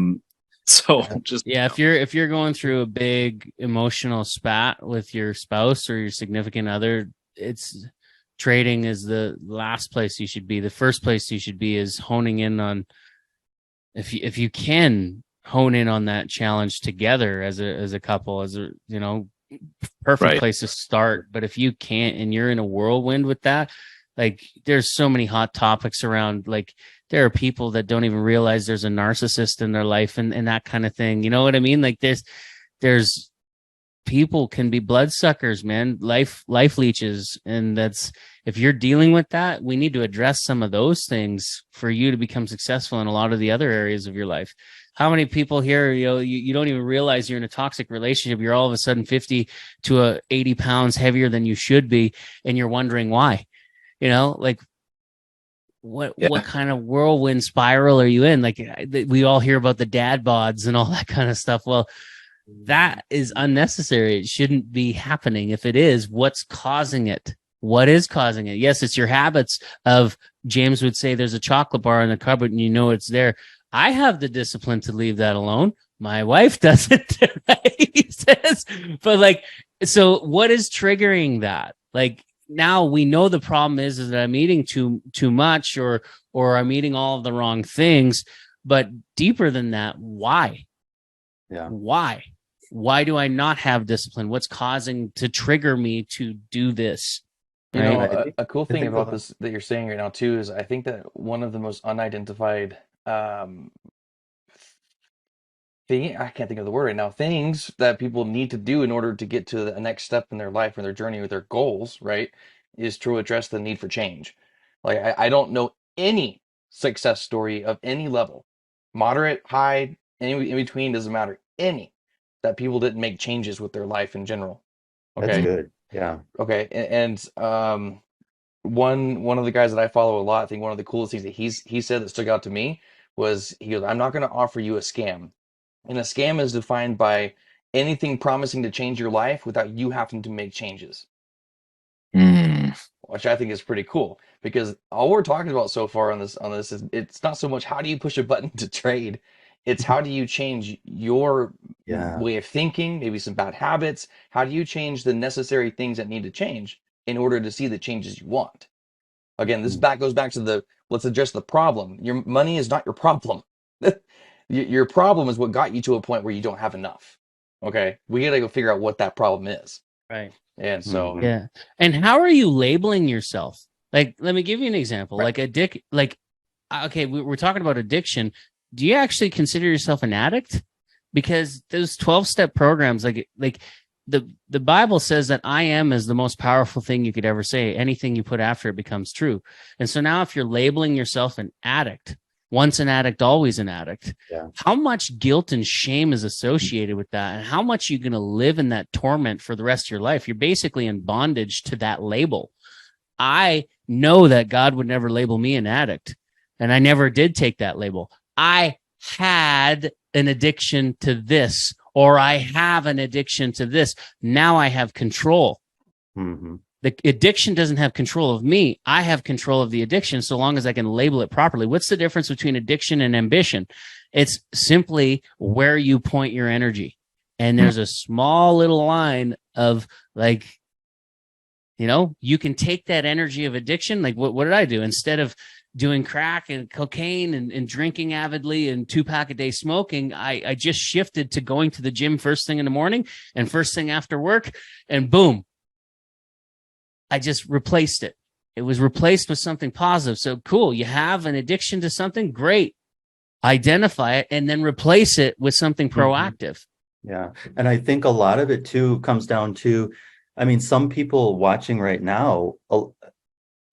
So just if you're going through a big emotional spat with your spouse or your significant other, trading is the last place you should be. The first place you should be is honing in on, if you can hone in on that challenge together as a couple, as a, perfect place to start. But if you can't, and you're in a whirlwind with that, like there's so many hot topics around, like there are people that don't even realize there's a narcissist in their life and that kind of thing. You know what I mean? Like there's people can be bloodsuckers, man, life leeches. And if you're dealing with that, we need to address some of those things for you to become successful in a lot of the other areas of your life. How many people here, you don't even realize you're in a toxic relationship. You're all of a sudden 50 to 80 pounds heavier than you should be. And you're wondering why, like what kind of whirlwind spiral are you in? Like we all hear about the dad bods and all that kind of stuff. Well, that is unnecessary. It shouldn't be happening. If it is, what's causing it? What is causing it? Yes, it's your habits of, James would say, there's a chocolate bar in the cupboard and it's there. I have the discipline to leave that alone. My wife doesn't. Right? He says, but so what is triggering that? Like now we know the problem is that I'm eating too much or I'm eating all of the wrong things. But deeper than that, why? Yeah. Why do I not have discipline? What's causing to trigger me to do this? You Right? know, Right. a cool I thing think about of- this that you're saying right now too is I think that one of the most unidentified thing, I can't think of the word right now, things that people need to do in order to get to the next step in their life and their journey with their goals, right, is to address the need for change. Like I don't know any success story of any level, moderate, high, any in between, doesn't matter, any that people didn't make changes with their life in general. That's Okay. good. Yeah. Okay. And one of the guys that I follow a lot, I think one of the coolest things that he said that stuck out to me was he goes, I'm not going to offer you a scam. And a scam is defined by anything promising to change your life without you having to make changes, Mm. which I think is pretty cool because all we're talking about so far on this is it's not so much how do you push a button to trade, it's how do you change your Yeah. way of thinking, maybe some bad habits. How do you change the necessary things that need to change in order to see the changes you want? Again, this goes back to the let's address the problem. Your money is not your problem. Your problem is what got you to a point where you don't have enough. Okay, we gotta go figure out what that problem is. Right. And so, Mhm. Yeah. And how are you labeling yourself? Like, let me give you an example. Right. Okay, we're talking about addiction. Do you actually consider yourself an addict? Because those 12-step programs, like the Bible says that I am is the most powerful thing you could ever say. Anything you put after it becomes true. And so now if you're labeling yourself an addict, once an addict, always an addict. Yeah. How much guilt and shame is associated with that? And how much are you going to live in that torment for the rest of your life? You're basically in bondage to that label. I know that God would never label me an addict, and I never did take that label. I had an addiction to this, or I have an addiction to this. Now I have control. Mhm. The addiction doesn't have control of me. I have control of the addiction so long as I can label it properly. What's the difference between addiction and ambition? It's simply where you point your energy. And there's a small little line of like, you can take that energy of addiction. Like what did I do? Instead of doing crack and cocaine and drinking avidly and 2-pack a day smoking, I just shifted to going to the gym first thing in the morning and first thing after work, and boom, I just replaced it. It was replaced with something positive. So cool. You have an addiction to something, great. Identify it and then replace it with something proactive. Yeah. And I think a lot of it too comes down to, I mean, some people watching right now,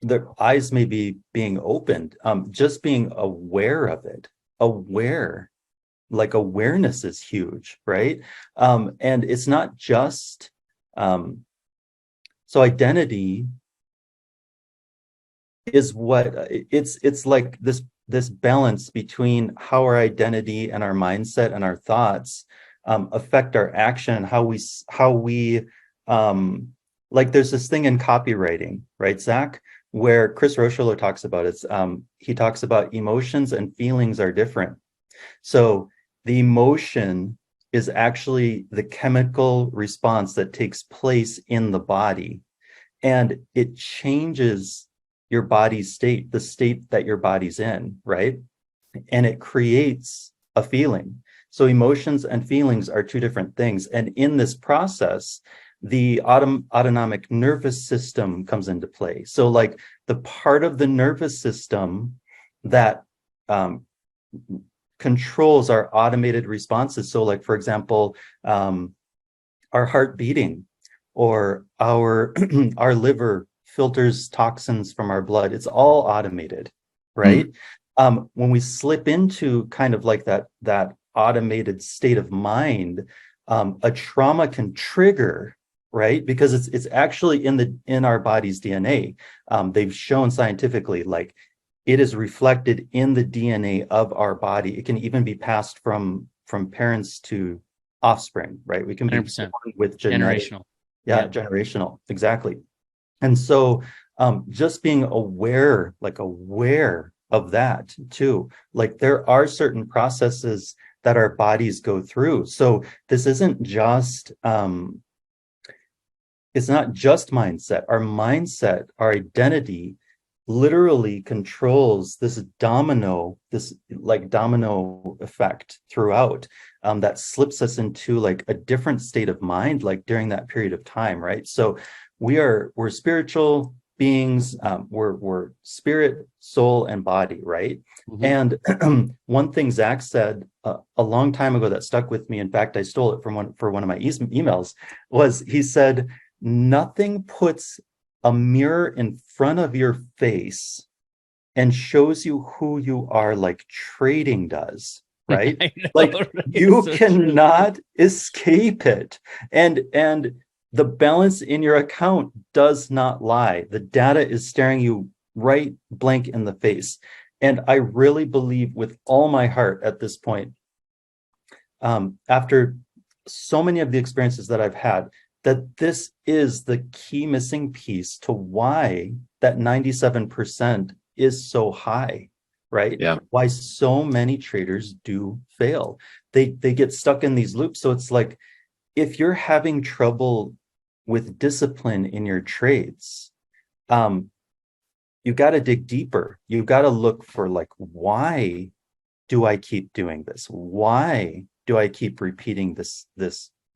their eyes may be being opened, just being aware of it. Like awareness is huge, right? And it's not just, so identity is what it's like this balance between how our identity and our mindset and our thoughts affect our action, and how we like there's this thing in copywriting, right, Zach, where Chris Rochler talks about it. He talks about emotions and feelings are different. So the emotion is actually the chemical response that takes place in the body, and it changes your body's state, the state that your body's in, right? And it creates a feeling. So emotions and feelings are two different things. And in this process, the autonomic nervous system comes into play. So like the part of the nervous system that controls our automated responses. So like, for example, our heart beating, or our liver filters toxins from our blood. It's all automated, right? When we slip into kind of like that automated state of mind, a trauma can trigger, right? Because it's actually in our body's DNA. They've shown scientifically, like it is reflected in the DNA of our body. It can even be passed from parents to offspring, right? We can be 100%. born with genetic, Generational. generational, exactly. And so just being aware of that too. Like there are certain processes that our bodies go through. So this isn't just it's not just mindset. Our mindset, our identity literally controls this domino effect throughout, that slips us into like a different state of mind, like during that period of time, right? So we're spiritual beings, we're spirit, soul, and body, right? And one thing Zach said a long time ago that stuck with me, in fact, I stole it from one of my emails, was he said, nothing puts a mirror in front of your face and shows you who you are like trading does, right? Like you cannot escape it. And the balance in your account does not lie. The data is staring you right blank in the face. And I really believe with all my heart at this point, after so many of the experiences that I've had, that this is the key missing piece to why that 97% is so high, right? Yeah. Why so many traders do fail. They get stuck in these loops. So it's like, if you're having trouble with discipline in your trades, you got to dig deeper. You've got to look for like, why do I keep doing this? Why do I keep repeating this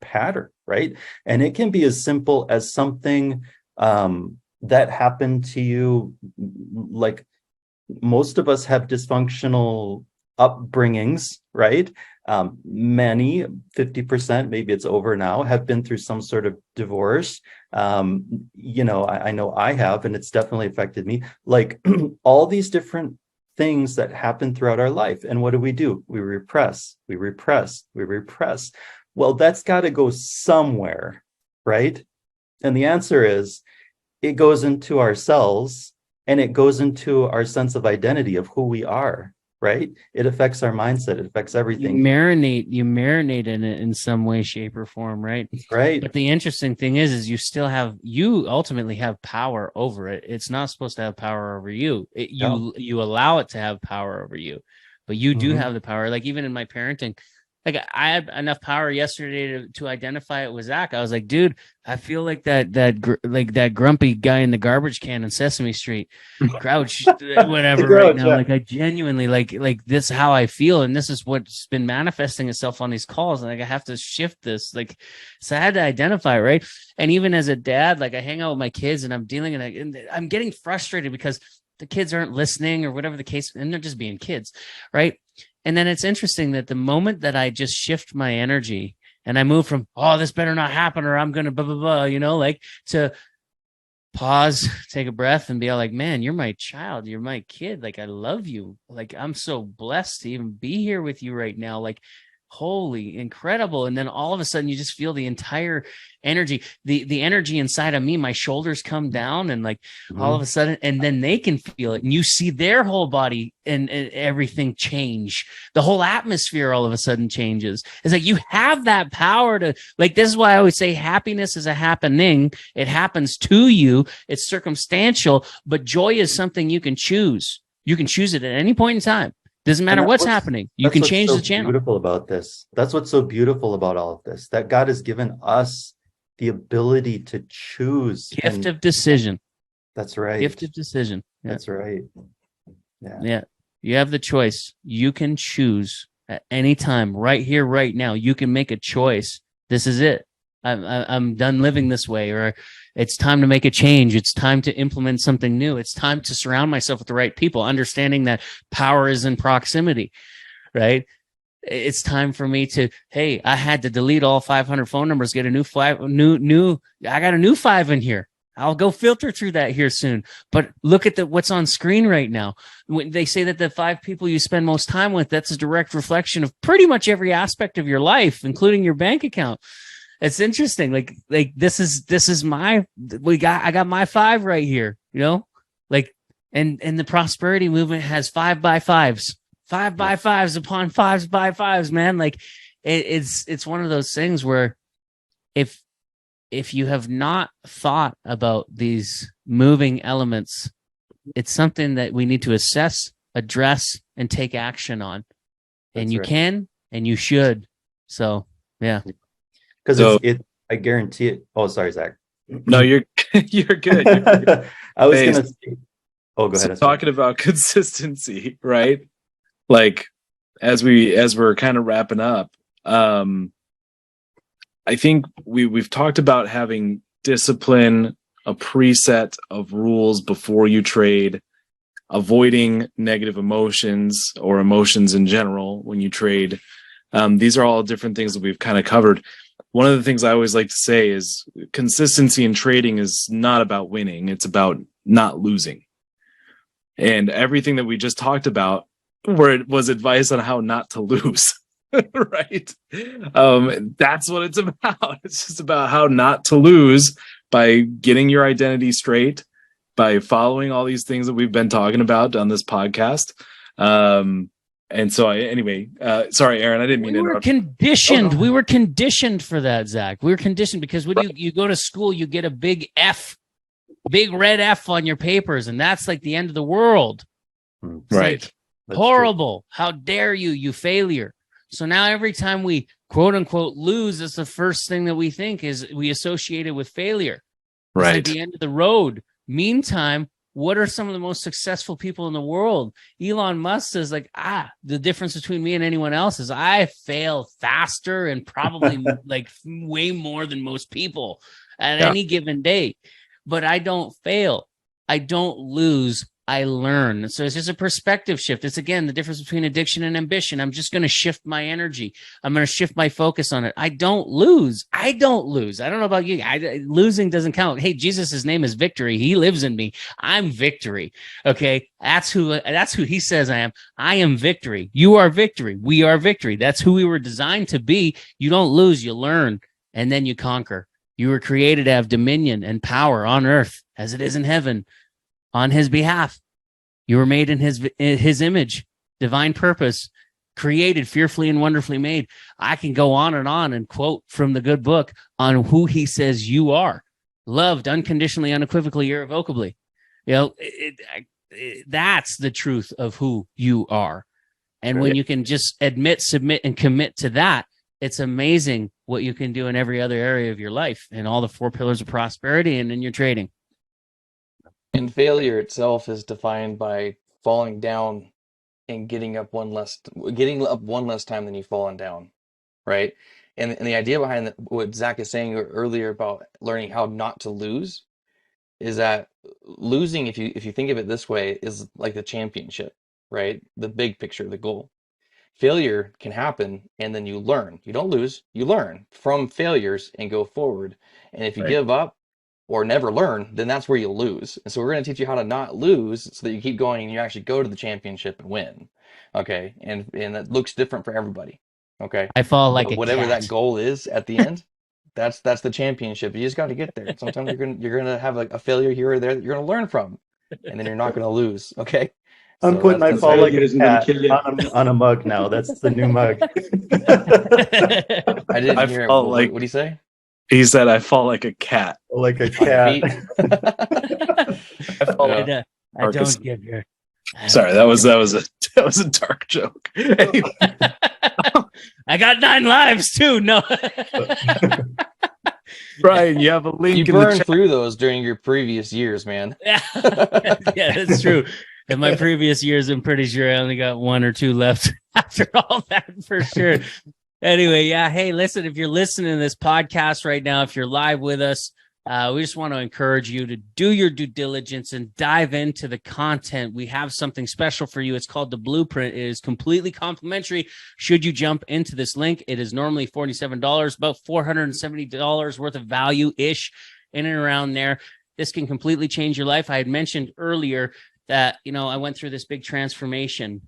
pattern, right? And it can be as simple as something that happened to you. Like most of us have dysfunctional upbringings, right? Many, 50%, maybe it's over now, have been through some sort of divorce. I know I have, and it's definitely affected me. Like all these different things that happen throughout our life. And what do? We repress. Well, that's got to go somewhere, right? And the answer is, it goes into our cells, and it goes into our sense of identity of who we are, right? It affects our mindset. It affects everything. You marinate in it in some way, shape, or form, right? Right. But the interesting thing is you ultimately have power over it. It's not supposed to have power over you. You allow it to have power over you, but you do have the power. Like even in my parenting, like I had enough power yesterday to identify it with Zach. I was like, dude, I feel like that grumpy guy in the garbage can on Sesame Street, Grouch, whatever. Right now, like I genuinely like this is how I feel, and this is what's been manifesting itself on these calls. And like I have to shift this. Like, so I had to identify it, right. And even as a dad, like I hang out with my kids, and I'm dealing, and I'm getting frustrated because the kids aren't listening or whatever the case, and they're just being kids, right. And then it's interesting that the moment that I just shift my energy and I move from, oh, this better not happen or I'm going to blah, blah, blah, like to pause, take a breath and be like, man, you're my child. You're my kid. Like, I love you. Like, I'm so blessed to even be here with you right now. Like, holy, incredible. And then all of a sudden you just feel the entire energy, the energy inside of me, my shoulders come down and like all of a sudden, and then they can feel it and you see their whole body and everything change. The whole atmosphere all of a sudden changes. It's like you have that power to, like, this is why I always say happiness is a happening. It happens to you. It's circumstantial, but joy is something you can choose. You can choose it at any point in time. Doesn't matter what's happening. You can change the channel. Beautiful about this. That's what's so beautiful about all of this. That God has given us the ability to choose. Gift of decision. That's right. Gift of decision. Yeah. That's right. Yeah. You have the choice. You can choose at any time, right here, right now. You can make a choice. This is it. I'm done living this way, or it's time to make a change. It's time to implement something new. It's time to surround myself with the right people, understanding that power is in proximity, right? It's time for me to, hey, I had to delete all 500 phone numbers, get a new I got a new 5 in here. I'll go filter through that here soon. But look at what's on screen right now. When they say that the 5 people you spend most time with, that's a direct reflection of pretty much every aspect of your life, including your bank account. It's interesting. Like this is I got my 5 right here, like, and the prosperity movement has 5 by 5s, 5 by 5s upon 5s by 5s, man. Like it's one of those things where if you have not thought about these moving elements, it's something that we need to assess, address, and take action on. And you can, and you should. So, yeah. Because I guarantee it. Oh, sorry, Zach. No, you're good. I was going to say, Oh, go So ahead. talking about consistency, right? Like as we're kind of wrapping up, I think we've talked about having discipline, a preset of rules before you trade, avoiding negative emotions or emotions in general when you trade. These are all different things that we've kind of covered. One of the things I always like to say is consistency in trading is not about winning. It's about not losing. And everything that we just talked about was advice on how not to lose. Right. That's what it's about. It's just about how not to lose by getting your identity straight, by following all these things that we've been talking about on this podcast. And so sorry, Aaron, I didn't mean to interrupt. Conditioned. We were conditioned for that, Zach. We were conditioned because when you go to school, you get a big F, big red F on your papers, and that's like the end of the world. It's Right. like, That's horrible. How dare you, you failure. So now every time we quote unquote lose, that's the first thing that we think is we associate it with failure. It's Right. like the end of the road. Meantime, what are some of the most successful people in the world? Elon Musk says like, the difference between me and anyone else is I fail faster and probably like way more than most people at any given day, but I don't fail. I don't lose. I learn. So it's just a perspective shift. It's again, the difference between addiction and ambition. I'm just going to shift my energy. I'm going to shift my focus on it. I don't lose. I don't lose. I don't know about you. Losing doesn't count. Hey, Jesus' name is victory. He lives in me. I'm victory. Okay. That's who he says I am. I am victory. You are victory. We are victory. That's who we were designed to be. You don't lose, you learn, and then you conquer. You were created to have dominion and power on earth as it is in heaven. On his behalf, you were made in his image, divine purpose, created fearfully and wonderfully made. I can go on and quote from the good book on who he says you are, loved unconditionally, unequivocally, irrevocably. You know, that's the truth of who you are. And when you can just admit, submit, and commit to that, it's amazing what you can do in every other area of your life and all the 4 pillars of prosperity and in your trading. And failure itself is defined by falling down and getting up one less time than you've fallen down, right? And the idea behind what Zach is saying earlier about learning how not to lose is that losing, if you think of it this way, is like the championship, right? The big picture, the goal. Failure can happen, and then you learn. You don't lose, you learn from failures and go forward. And if you give up or never learn, then that's where you lose. And so we're going to teach you how to not lose so that you keep going and you actually go to the championship and win. Okay. And that looks different for everybody. Okay. I fall like a whatever cat. that goal is at the end, that's the championship. You just got to get there. Sometimes you're gonna have like a failure here or there that you're gonna learn from, and then you're not gonna lose. Okay. I'm So putting I that's fall like failure a isn't gonna cat kill you. on a mug now. That's the new mug. I didn't I hear it. felt What do you say? He said, "I fall like a cat." Like a On your cat. feet? I fall Yeah. I don't give your. Sorry, that was a dark joke. Anyway, I got 9 lives too. No. Brian, you have a link You in the burned chat. through those during your previous years, man. Yeah, that's true. In my previous years, I'm pretty sure I only got 1 or 2 left after all that for sure. Anyway, yeah. Hey, listen, if you're listening to this podcast right now, if you're live with us, we just want to encourage you to do your due diligence and dive into the content. We have something special for you. It's called The Blueprint. It is completely complimentary. Should you jump into this link, it is normally $47, about $470 worth of value-ish in and around there. This can completely change your life. I had mentioned earlier that, I went through this big transformation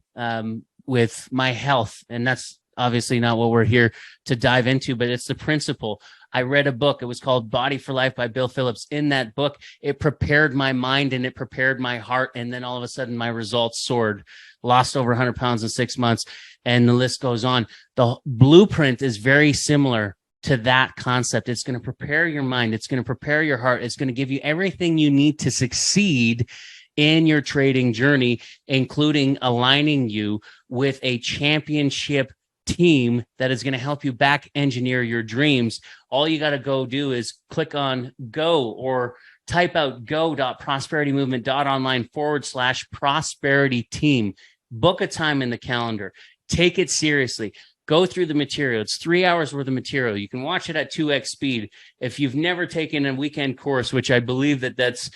with my health, and that's obviously not what we're here to dive into, but it's the principle. I read a book. It was called Body for Life by Bill Phillips. In that book, it prepared my mind and it prepared my heart. And then all of a sudden my results soared, lost over 100 pounds in 6 months. And the list goes on. The blueprint is very similar to that concept. It's going to prepare your mind. It's going to prepare your heart. It's going to give you everything you need to succeed in your trading journey, including aligning you with a championship team that is going to help you back engineer your dreams. All you got to go do is click on go or type out go.prosperitymovement.online/prosperity team. Book a time in the calendar. Take it seriously. Go through the material. It's 3 hours worth of material. You can watch it at 2x speed. If you've never taken a weekend course, which I believe that's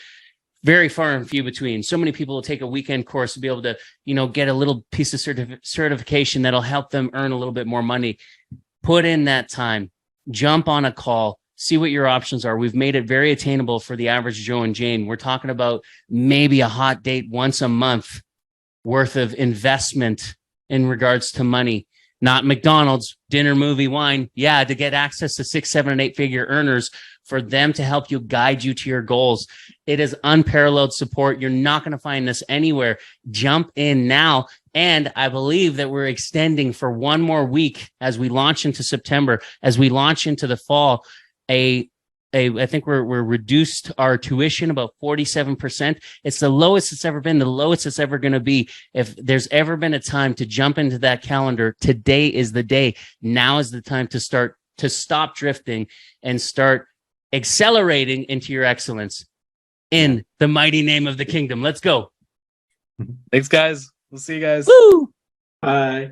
very far and few between. So many people will take a weekend course to be able to, get a little piece of certification that'll help them earn a little bit more money. Put in that time. Jump on a call. See what your options are. We've made it very attainable for the average Joe and Jane. We're talking about maybe a hot date once a month worth of investment in regards to money. Not McDonald's, dinner, movie, wine. Yeah, to get access to 6, 7, and 8 figure earners for them to help you guide you to your goals. It is unparalleled support. You're not going to find this anywhere. Jump in now. And I believe that we're extending for one more week as we launch into September, as we launch into the fall, I think we're reduced our tuition about 47%. It's the lowest it's ever been, the lowest it's ever going to be. If there's ever been a time to jump into that calendar, today is the day. Now is the time to stop drifting and start accelerating into your excellence in the mighty name of the kingdom. Let's go. Thanks, guys. We'll see you guys. Woo! Bye.